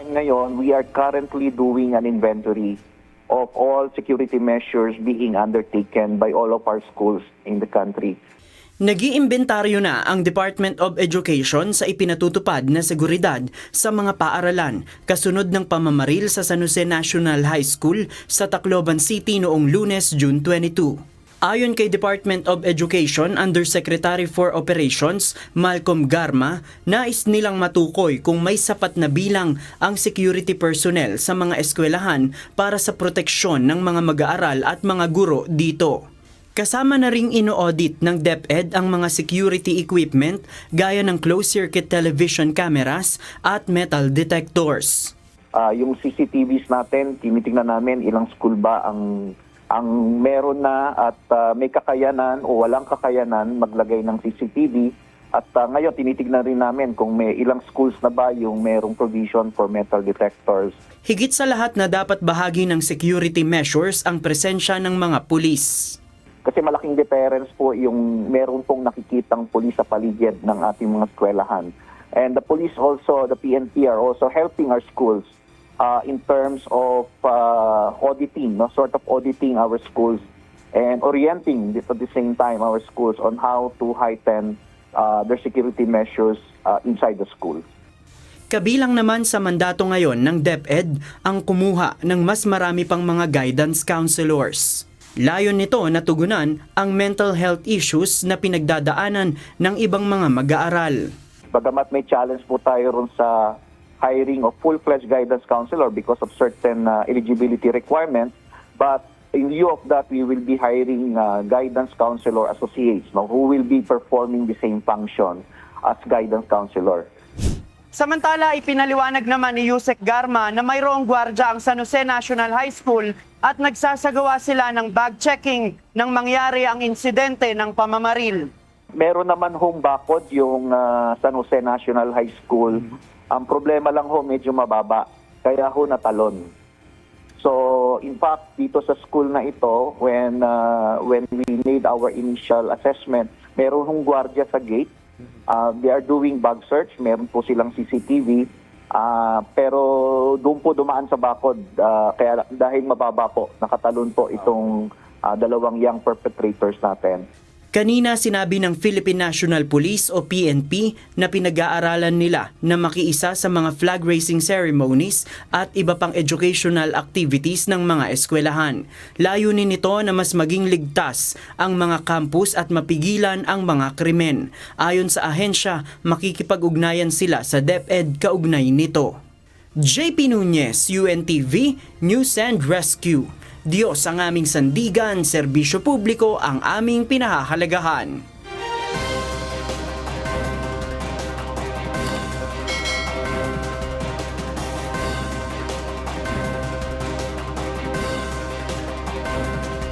time ngayon, we are currently doing an inventory of all security measures being undertaken by all of our schools in the country. Nag-iimbentaryo na ang Department of Education sa ipinatutupad na seguridad sa mga paaralan kasunod ng pamamaril sa San Jose National High School sa Tacloban City noong Lunes, June 22. Ayon kay Department of Education Undersecretary for Operations Malcolm Garma, nais nilang matukoy kung may sapat na bilang ang security personnel sa mga eskwelahan para sa proteksyon ng mga mag-aaral at mga guro dito. Kasama na ring ino-audit ng DepEd ang mga security equipment gaya ng closed-circuit television cameras at metal detectors. Yung CCTVs natin, tinitingnan namin ilang school ba ang meron na at may kakayanan o walang kakayanan maglagay ng CCTV. At ngayon tinitignan rin namin kung may ilang schools na ba yung merong provision for metal detectors. Higit sa lahat na dapat bahagi ng security measures ang presensya ng mga pulis. Kasi malaking deterrence po yung meron pong nakikitang pulis sa paligid ng ating mga eskwelahan. And the police also, the PNP are also helping our schools in terms of auditing, sort of auditing our schools and orienting at the same time our schools on how to heighten their security measures inside the school. Kabilang naman sa mandato ngayon ng DepEd ang kumuha ng mas marami pang mga guidance counselors. Layon nito na tugunan ang mental health issues na pinagdadaanan ng ibang mga mag-aaral. Bagamat may challenge po tayo ron sa hiring of full-fledged guidance counselor because of certain eligibility requirements, but in lieu of that, we will be hiring guidance counselor associates who will be performing the same function as guidance counselor. Samantala, ipinaliwanag naman ni Yusek Garma na mayroong gwardya ang San Jose National High School at nagsasagawa sila ng bag checking nang mangyari ang insidente ng pamamaril. Meron naman home bakod yung San Jose National High School. Ang problema lang ho, medyo mababa, kaya ho natalon. So, in fact, dito sa school na ito, when we made our initial assessment, meron hong gwardiya sa gate. They are doing bag search, meron po silang CCTV, pero doon po dumaan sa bakod, kaya dahil mababa po, nakatalon po itong dalawang young perpetrators natin. Kanina sinabi ng Philippine National Police o PNP na pinag-aaralan nila na makiisa sa mga flag raising ceremonies at iba pang educational activities ng mga eskwelahan. Layunin nito na mas maging ligtas ang mga campus at mapigilan ang mga krimen. Ayon sa ahensya, makikipag-ugnayan sila sa DepEd kaugnay nito. JP Nunez, UNTV, News and Rescue. Diyos ang aming sandigan, serbisyo publiko ang aming pinahahalagahan.